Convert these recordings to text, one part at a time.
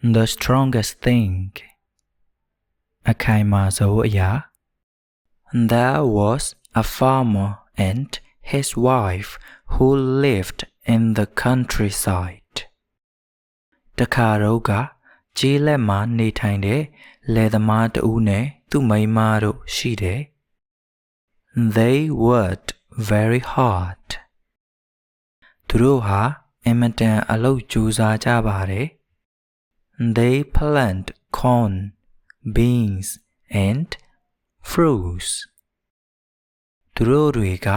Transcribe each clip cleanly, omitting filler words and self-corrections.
The strongest thing အခိုင်မာဆုံးအရာ There was a farmer and his wife who lived in the countryside တခါတော့ကကျေးလက်မှာနေထိုင်တဲ့လယ်သမားတဦးနဲ့သူ့မိန်းမတို့ရှိတယ် They worked very hard သူတို့ဟာအင်မတန်အလုပ်ကြိုးစားကြပါတယ် They planted corn, beans, and fruits သူတို့တွေက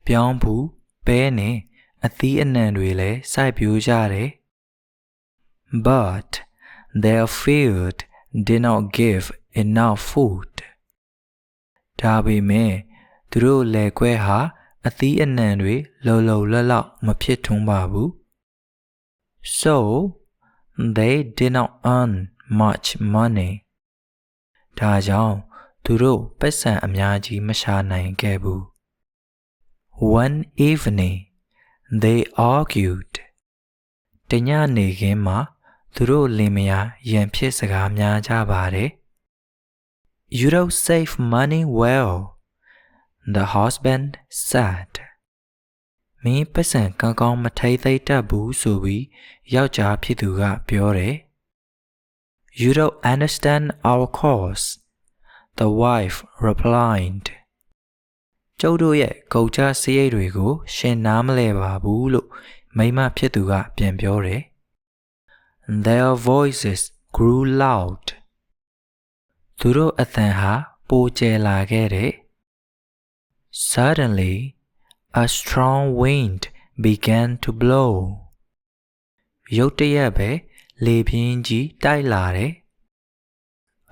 ပြောင်းဖူးပဲနဲ့အသီးအနှံတွေလည်းစိုက်ပျိုးကြတယ် But their field did not give enough food ဒါပေမဲ့သူတို့လယ်ကွက်ဟာအသီးအနှံတွေလုံလုံလောက်မဖြစ်ထွန်းပါဘူး So they did not earn much money ဒါကြောင့်သူတို့ပတ်စံအများကြီးမရှာနိုင်ခဲ့ဘူး One evening they argued တညနေခင်းမှာသူတို့လင်မယားရန်ဖြစ်စကားများကြပါတယ် You don't save money well the husband said မင်းပတ်စံကောင်းကောင်းမထိသိတတ်ဘူးဆိုပြီးယောက်ျားဖြစ်သူကပြောတယ် You don't understand our cause the wife replied ကျုပ်တို့ရဲ့ကုန်ကျစရိတ်တွေကိုရှင်နားမလဲပါဘူးလို့မိန်းမဖြစ်သူကပြန်ပြောတယ် Their voices grew loud သူတို့အသံဟာပိုကျယ်လာခဲ့တယ် Suddenly a strong wind began to blow ရုတ်တရက်ပဲလေပြင်းကြီးတိုက်လာတယ်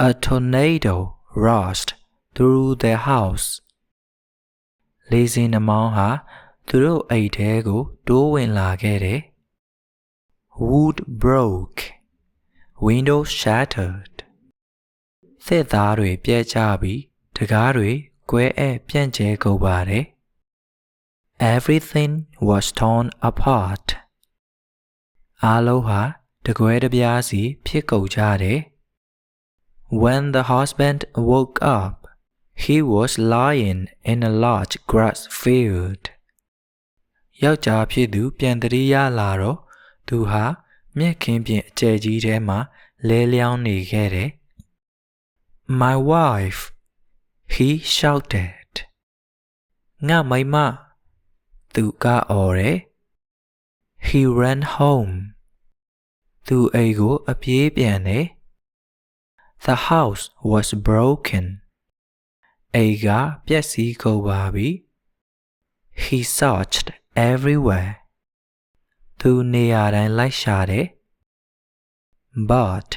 A tornado rushed through their house လေဆင်နှမောင်းဟာသူတို့အိမ်ထဲကိုတိုးဝင်လာခဲ့တယ် Wood broke windows shattered သစ်သားတွေပြဲကျပြီးတကားတွေကွဲအက်ပြန့်ကျဲကုန်ပါတယ် Everything was torn apart အားလုံးဟာတကွဲတပြားစီဖြစ်ကုန်ကြတယ် When the husband woke up he was lying in a large grass field ယောက်ျားဖြစ်သူပြန်တည်းရလာတော့သူဟာမြက်ခင်းပြင်အကျယ်ကြီးထဲမှာလဲလျောင်းနေခဲ့တယ် My wife he shouted ငါမိန်းမသူကအော်တယ် He ran home သူအိမ်ကိုအပြေးပြန်တယ် The house was broken အိမ်ကပျက်စီးကုန်ပါပြီ He searched everywhere သူနေရာတိုင်းလိုက်ရှာတယ် But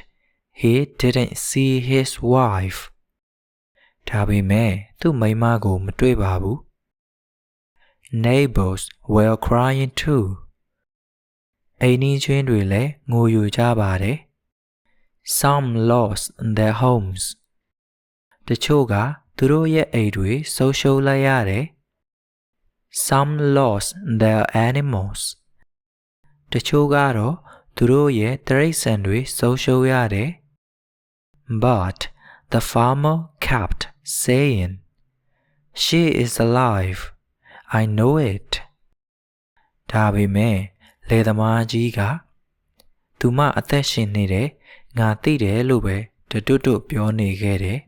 he didn't see his wife ဒါပေမဲ့သူ့မိန်းမကိုမတွေ့ပါဘူး Neighbors were crying too အိမ်နီးချင်းတွေလည်းငိုယိုကြပါတယ် Some lost their homes တချို့ကသူတို့ရဲ့အိမ်တွေဆုံးရှုံးလိုက်ရတယ် Some lost their animals တချို့ကတော့သူတို့ရဲ့တိရစ္ဆာန်တွေဆုံးရှုံးရတယ် But the farmer kept saying She is alive I know it ဒါပေမဲ့လယ်သမားကြီးကသူမအသက်ရှင်နေတယ်ငါသိတယ်လို့ပဲတွတ်ပြောနေခဲ့တယ်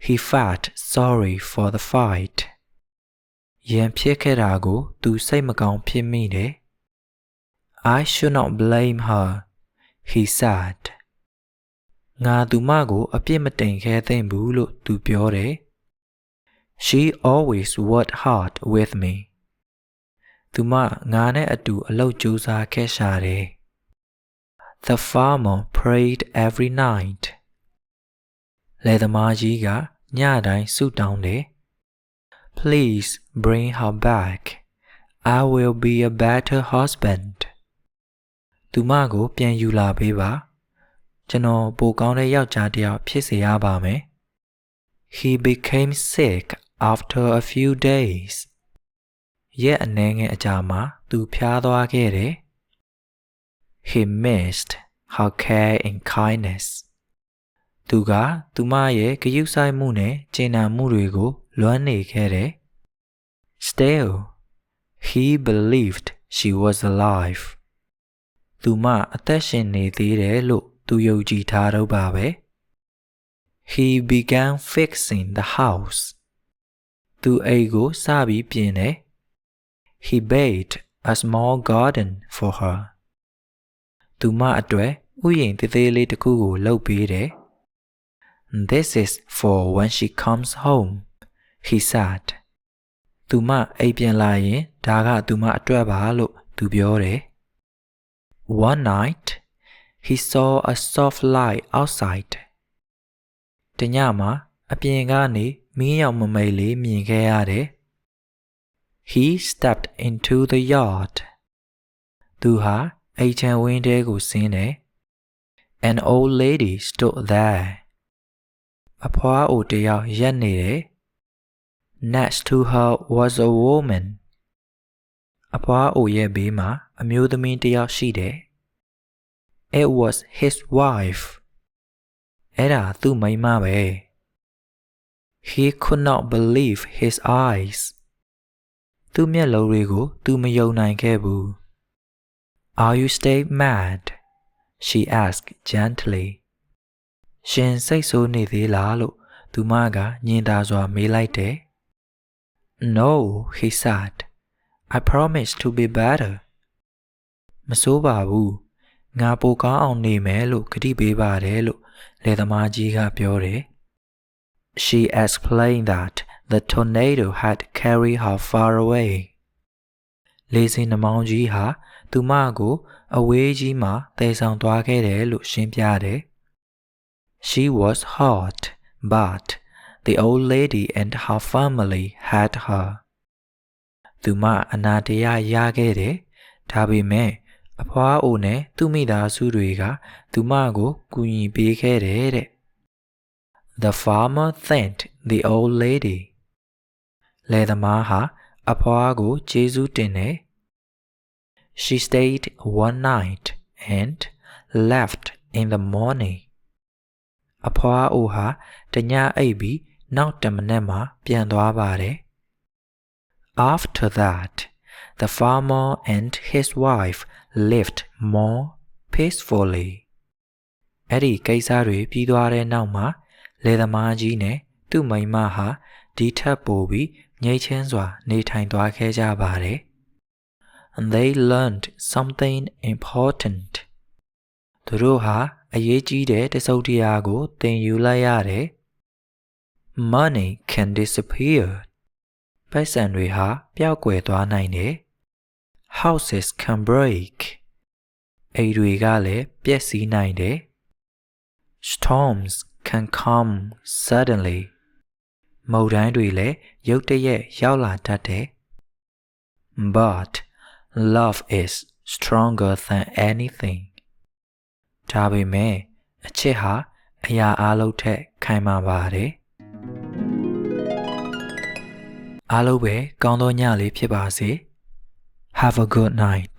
He felt sorry for the fight ရန်ဖြစ်ခဲ့တာကိုသူစိတ်မကောင်းဖြစ်မိတယ် I should not blame her he said ငါသူမကိုအပြစ်မတင်ခဲ့သင့်ဘူးလို့သူပြောတယ် She always worked hard with me သူမငါနဲ့အတူအလုပ်ကြိုးစားခဲ့ရှာတယ် The farmer prayed every night လယ်သမားကြီးကညတိုင်းဆုတောင်းတယ် Please bring her back I will be a better husband သူမကိုပြန်ယူလာပေးပါကျွန်တော်ပိုကောင်းတဲ့ယောက်ျားတစ်ယောက်ဖြစ်စေရပါမယ် He became sick after a few days ရက်အနည်းငယ်အကြာမှာသူဖျားသွားခဲ့တယ် He missed her care and kindness. သူကသူမရဲ့ဂရုစိုက်မှုနဲ့ကျေနပ်မှုတွေကိုလွမ်းနေခဲ့တယ်။ Still, he believed she was alive. သူမအသက်ရှင်နေသေးတယ်လို့သူယုံကြည်ထားတော့ပါပဲ He began fixing the house. သူအိမ်ကိုစပြီးပြင်တယ် He baked a small garden for her. သူမအတွက်ဥယျာဉ်သေးသေးလေးတစ်ခုကိုလုပ်ပေးတယ် This is for when she comes home, he said. သူမအိမ်ပြန်လာရင်ဒါကသူမအတွက်ပါလို့သူပြောတယ် One night, he saw a soft light outside. တညမှာအပြင်ကနေမီးရောင်မမိတ်လေးမြင်ခဲ့ရတယ် He stepped into the yard. သူဟာအိမ်ခြံဝင်းထဲကိုဆင်းတယ် An old lady stood there. အဖွားအိုတစ်ယောက်ရပ်နေတယ် Next to her was a woman. အဖွားအိုရဲ့ဘေးမှာအမျိုးသမီးတစ်ယောက်ရှိတယ် It was his wife. အဲ့ဒါသူ့မိန်းမပဲ He could not believe his eyes. သူ့မျက်လုံးတွေကိုသူမယုံနိုင်ခဲ့ဘူး Are you still mad? She asked gently. ရှင်စိတ်ဆိုးနေသေးလားလို့သူမကညင်သာစွာမေးလိုက်တယ် No, he said. I promise to be better. မဆိုးပါဘူးငါပိုကောင်းအောင်နေမယ်လို့ကတိပေးပါတယ်လို့လယ်သမားကြီးကပြောတယ် She explained that the tornado had carried her far away. လေဆင်နှမောင်းကြီးဟာသူမကိုအဝေးကြီးမှာတည်ဆောင်သွားခဲ့တယ်လို့ရှင်းပြတယ် She was hurt, but the old lady and her family had her. သူမအနာတရားရခဲ့တယ်ဒါပေမဲ့အဖွားအိုနဲ့သူ့မိသားစုတွေကသူမကိုကူညီပေးခဲ့တယ်တဲ့ The farmer thanked the old lady. လယ်သမားဟာအဖွားကိုကျေးဇူးတင်တယ် She stayed one night and left in the morning. အဖွားအိုဟာတညအိပ်ပြီးနောက်တမနက်မှာပြန်သွားပါတယ် After that, the farmer and his wife lived more peacefully. အဲ့ဒီကိစ္စတွေပြီးသွားတဲ့နောက်မှာလယ်သမားကြီးနဲ့သူ့မိန်းမဟာဒီထက်ပိုပြီးငြိမ်းချမ်းစွာနေထိုင်သွားခဲ့ကြပါတယ် And they learned something important. သူတို့ဟာအရေးကြီးတဲ့တစုံတရာကိုသင်ယူလိုက်ရတယ် Money can disappear. ပိုက်ဆံတွေဟာပျောက်ကွယ်သွားနိုင်တယ် Houses can break. အိမ်တွေကလည်းပျက်စီးနိုင်တယ် Storms can come suddenly. မုန်တိုင်းတွေလည်းရုတ်တရက်ရောက်လာတတ်တယ် But love is stronger than anything. ဒါပေမဲ့အချစ်ဟာအရာအလုံးထက်ခိုင်မာပါတယ်အားလုံးပဲကောင်းသောညလေးဖြစ်ပါစေ Have a good night.